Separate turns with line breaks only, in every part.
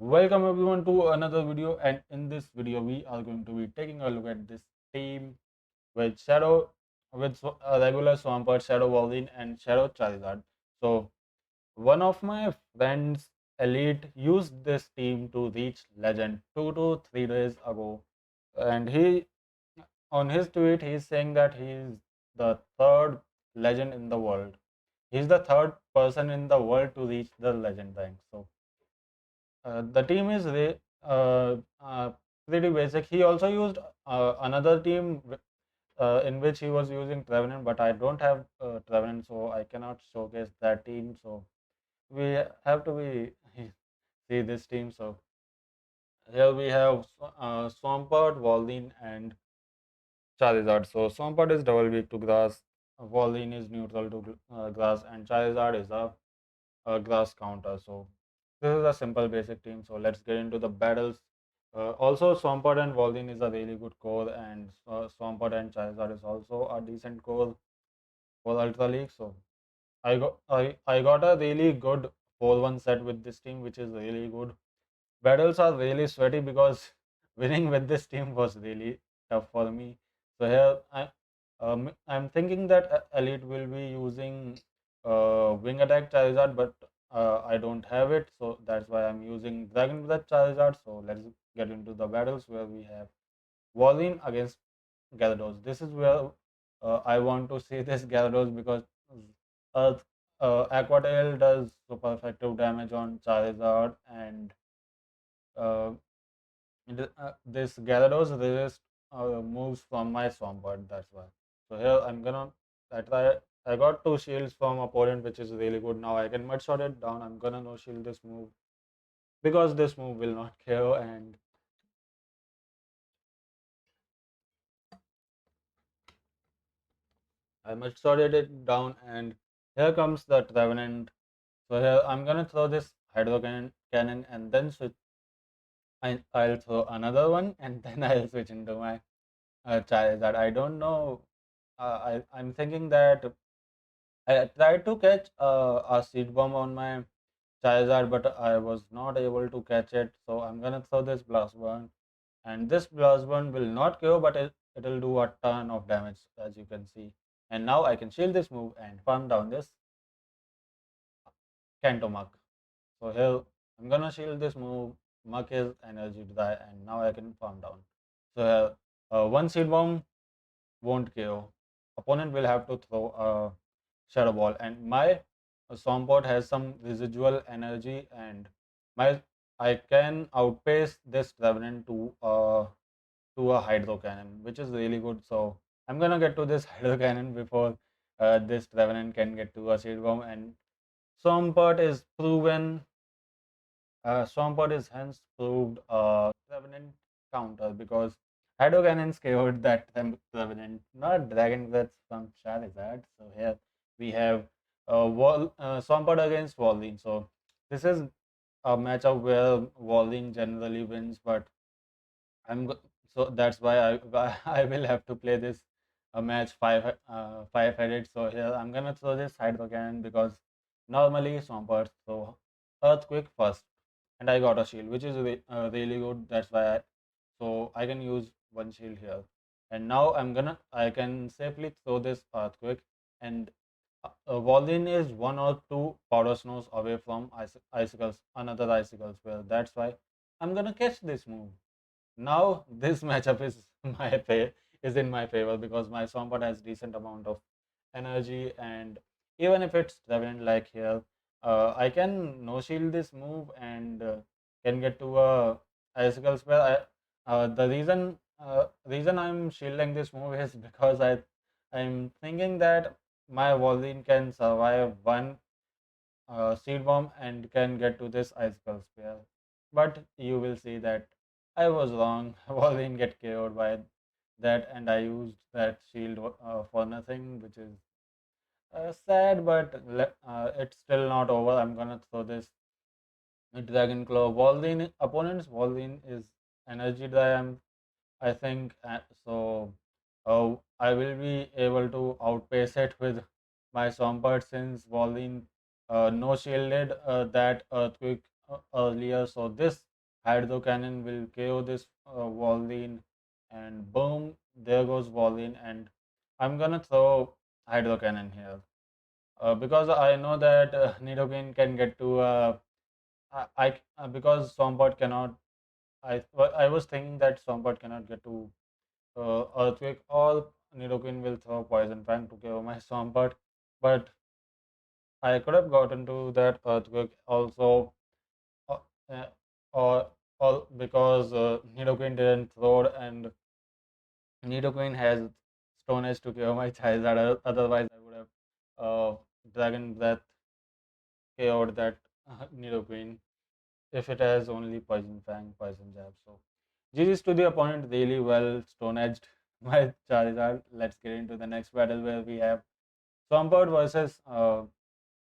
Welcome everyone to another video, and in this video we are going to be taking a look at this team with a regular Swampert, Shadow Wolverine and Shadow Charizard. So one of my friends Elite used this team to reach Legend 2 to 3 days ago, and he on his tweet he's saying that he's the third legend in the world. He's the third person in the world to reach the legend rank. So the team is pretty basic. He also used another team in which he was using Trevenant, but I don't have Trevenant, so I cannot showcase that team. So we have to be see this team. So here we have Swampert, Walrein, and Charizard. So Swampert is double weak to grass, Walrein is neutral to grass, and Charizard is a grass counter. So this is a simple basic team. So let's get into the battles. Also, Swampert and Vol'din is a really good core, and Swampert and Charizard is also a decent core for Ultra League. So I got a really good 4-1 set with this team, which is really good. Battles are really sweaty because winning with this team was really tough for me. So here I'm thinking that Elite will be using Wing Attack Charizard, but I don't have it, so that's why I'm using Dragon Breath Charizard. So let's get into the battles where we have Walrein against Gyarados. This is where I want to see this Gyarados because Earth Aqua Tail does super effective damage on Charizard, and uh, this Gyarados resist moves from my Swampert. That's why. So here I try. I got 2 shields from opponent, which is really good. Now I can mud shot it down. I'm gonna no shield this move because this move will not KO, and I mud shotted it down. And here comes the Trevenant. So here I'm gonna throw this Hydro Cannon and then switch. I'll throw another one and then I'll switch into my Charizard. I don't know. I'm thinking that I tried to catch a seed bomb on my Charizard, but I was not able to catch it. So I'm gonna throw this Blast Burn, and this Blast Burn will not kill, but it'll do a ton of damage, as you can see. And now I can shield this move and farm down this Kanto Muck. So here I'm gonna shield this move. Muck is energy dry, and now I can farm down. So here, one seed bomb won't KO. Opponent will have to throw a Shadow Ball, and my Swampert has some residual energy, and my I can outpace this Revenant to a Hydro Cannon, which is really good. So I'm gonna get to this Hydro Cannon before this Revenant can get to a Seed Bomb, and Swampert is proven Swampert is hence proved a Revenant counter because Hydro Cannon scared that Revenant, not Dragon Breath from Charizard. So here we have Swampert against Walrein. So this is a matchup where Walrein generally wins, but so that's why I will have to play this a match five-headed. So here I'm gonna throw this Hydro Cannon because normally Swampert throw Earthquake first, and I got a shield, which is really good. That's why so I can use one shield here. And now I can safely throw this Earthquake, and Walrein is 1 or 2 powder snows away from icicles, another icicle spell. That's why I'm gonna catch this move. Now this matchup is is in my favor because my Swampert has decent amount of energy, and even if it's Revenant like here, I can no shield this move and can get to a icicle spell. The reason I'm shielding this move is because I'm thinking that my Wolverine can survive one seed bomb and can get to this icicle sphere. But you will see that I was wrong. Wolverine get KO'd by that, and I used that shield for nothing, which is sad, but it's still not over. I'm gonna throw this Dragon Claw. Wolverine opponent's Wolverine is energy dry. I think so. I will be able to outpace it with my Swampert since Wolverine no shielded that earthquake earlier. So this Hydro Cannon will KO this Walleen, and boom, there goes Walleen, and I'm gonna throw Hydro Cannon here. Because I know that Nidoking can get to because Swampert cannot. I was thinking that Swampert cannot get to Earthquake, or Nidoking will throw Poison Fang to KO my Swampert, but I could have gotten to that Earthquake also, uh, uh, or because Nidoking didn't throw, and Nidoking has Stone Edge to KO my Charizard. Otherwise, I would have uh, Dragon Breath KO'd that Nidoking if it has only Poison Fang, Poison Jab. So GG's to the opponent, really well Stone Edged my Charizard. Let's get into the next battle where we have Swampert versus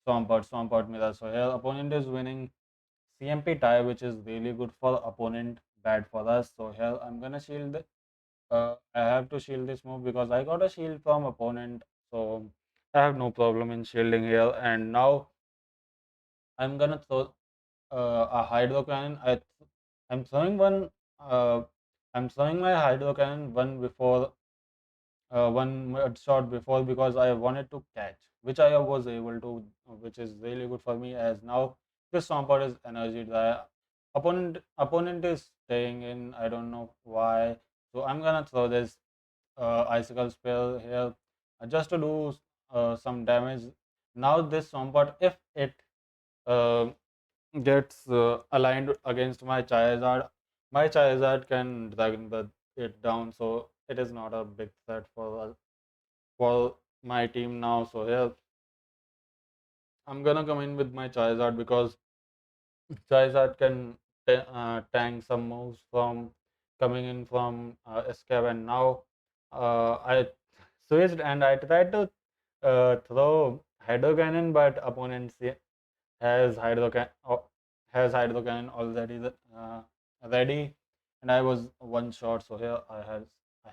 Swampert Mirror. So here opponent is winning CMP tie, which is really good for opponent, bad for us. So here I'm gonna shield. I have to shield this move because I got a shield from opponent, so I have no problem in shielding here. And now I'm gonna throw a hydro cannon. I'm throwing one. Uh, I'm throwing my hydro cannon one shot before because I wanted to catch, which I was able to, which is really good for me. As now this Swampert is energy dry. Opponent is staying in. I don't know why. So I'm gonna throw this icicle spell here just to do some damage. Now this Swampert, if it uh, gets aligned against my Charizard can drag it down, so it is not a big threat for my team now. So here I'm gonna come in with my Charizard because Charizard can tank some moves from coming in from escape, and now I switched and I tried to throw Hydro Cannon, but opponent has Hydro Cannon already ready, and I was one shot. So here I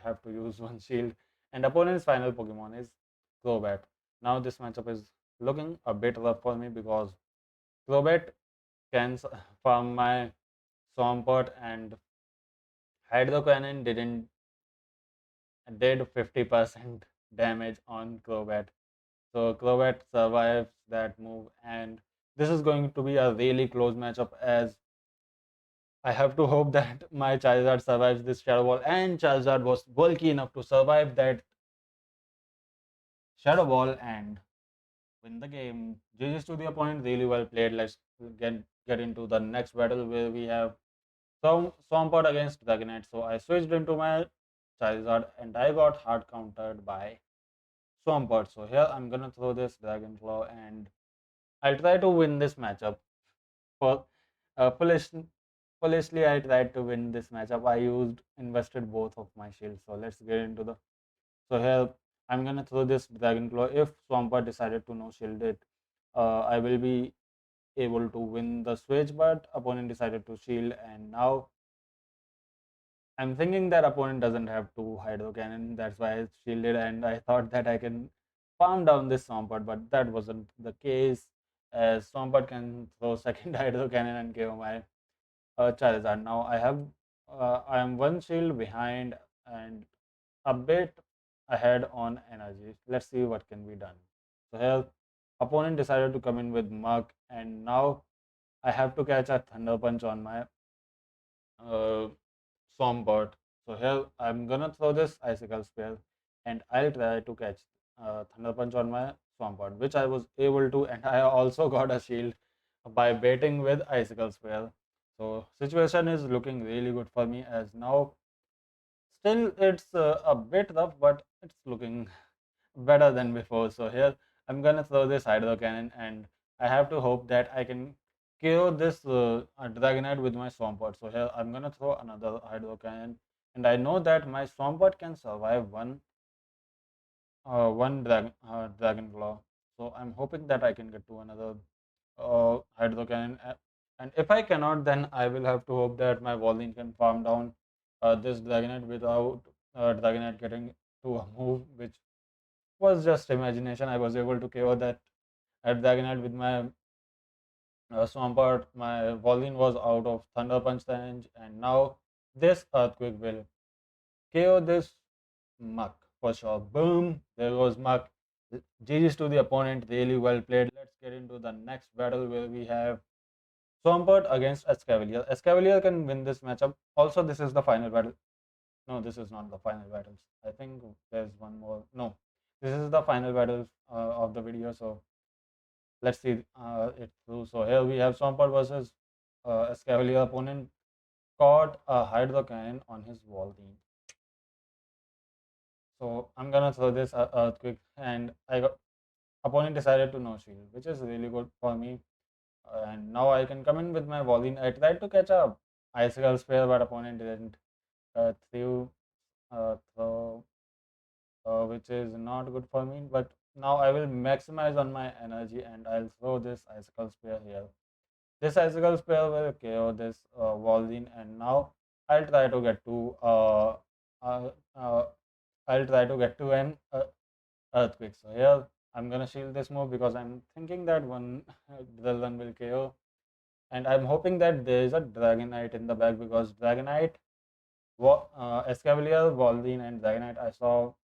have to use one shield, and opponent's final Pokemon is Crobat. Now this matchup is looking a bit rough for me because Crobat can farm my Swampert, and Hydro Cannon did 50% damage on Crobat. So Crobat survives that move, and this is going to be a really close matchup as I have to hope that my Charizard survives this Shadow Ball, and Charizard was bulky enough to survive that Shadow Ball and win the game. GG's to the opponent, really well played. Let's get into the next battle where we have Swampert against Dragonite. So I switched into my Charizard and I got hard countered by Swampert. So here I'm gonna throw this Dragon Claw and I'll try to win this matchup. For foolish, foolishly, I tried to win this matchup. I invested both of my shields. So let's get into the. So here I'm gonna throw this Dragon Claw. If Swampert decided to no shield it, I will be able to win the switch. But opponent decided to shield, and now I'm thinking that opponent doesn't have two Hydro Cannon. That's why I shielded, and I thought that I can farm down this Swampert, but that wasn't the case. As Swampert can throw second Hydro Cannon and KO my Charizard. Now I am one shield behind and a bit ahead on energy. Let's see what can be done. So here, opponent decided to come in with Mug, and now I have to catch a Thunder Punch on my uh, Swampert. So here I'm gonna throw this Icicle Spell, and I'll try to catch Thunder Punch on my Swampert, which I was able to, and I also got a shield by baiting with Icicle Spell. So situation is looking really good for me as now. Still, it's a bit rough, but it's looking better than before. So here I'm gonna throw this Hydro Cannon, and I have to hope that I can KO this Dragonite with my Swampert. So here I'm gonna throw another Hydro Cannon, and I know that my Swampert can survive Dragon Claw. So I'm hoping that I can get to another Hydro Cannon. And if I cannot, then I will have to hope that my Walling can farm down this Dragonite without Dragonite getting to a move, which was just imagination. I was able to KO that Dragonite with my Swampert, my Volin was out of Thunder Punch range, and now this Earthquake will KO this Muck for sure. Boom! There goes Muck. GG's to the opponent, really well played. Let's get into the next battle where we have Swampert against Escavalier. Escavalier can win this matchup. Also, this is the final battle. No, this is not the final battles. I think there's one more. No, this is the final battle of the video. So let's see it through. So here we have Swampert versus Escavalier. Opponent caught a Hydro Cannon on his wall team. So I'm gonna throw this Earthquake, and I got opponent decided to no shield, which is really good for me. And now I can come in with my Volin. I tried to catch a Icicle Spear, but opponent didn't throw, which is not good for me. But now I will maximize on my energy and I'll throw this Icicle Spear here. This Icicle Spear will KO this Volin, and now I'll try to get to uh, uh, I'll try to get to an Earthquake. So here I'm gonna shield this move because I'm thinking that one drill one will KO, and I'm hoping that there is a Dragonite in the back because Dragonite, Escavalier, Vol'din, and Dragonite. I saw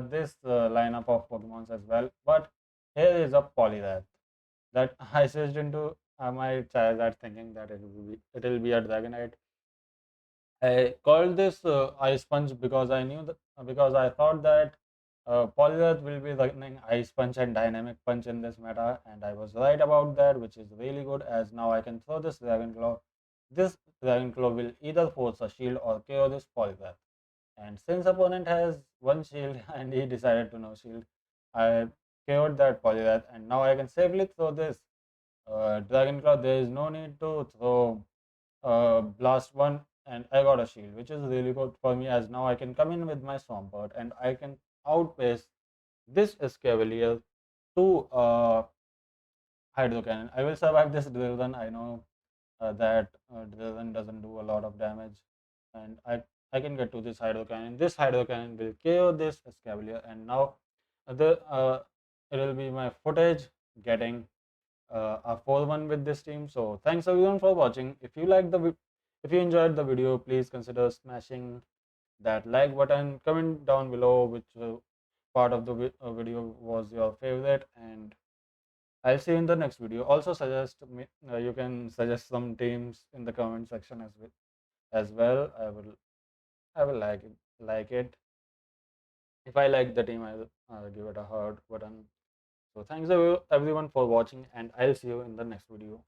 this lineup of Pokemons as well, but here is a Poliwrath that I switched into my Charizard thinking that it will be a Dragonite. I called this Ice Punch because I knew that because I thought that Poliwrath will be running Ice Punch and Dynamic Punch in this meta, and I was right about that, which is really good as now I can throw this Dragon Claw. This Dragon Claw will either force a shield or KO this Poliwrath. And since opponent has one shield and he decided to no shield, I KO'd that Poliwrath, and now I can safely throw this Dragon Claw. There is no need to throw blast one, and I got a shield, which is really good for me as now I can come in with my Swampert and I can outpace this Escavalier to Hydro Cannon. I will survive this drill run. I know that drill run doesn't do a lot of damage, and I can get to this Hydro Cannon. This Hydro Cannon will KO this Escavalier, and now the it will be my footage getting a 4-1 with this team. So thanks everyone for watching. If you enjoyed the video, please consider smashing that like button. Comment down below which part of the video was your favorite, and I'll see you in the next video. Also suggest me, you can suggest some teams in the comment section as well. I will like it. If I like the team, I'll give it a heart button. So thanks everyone for watching, and I'll see you in the next video.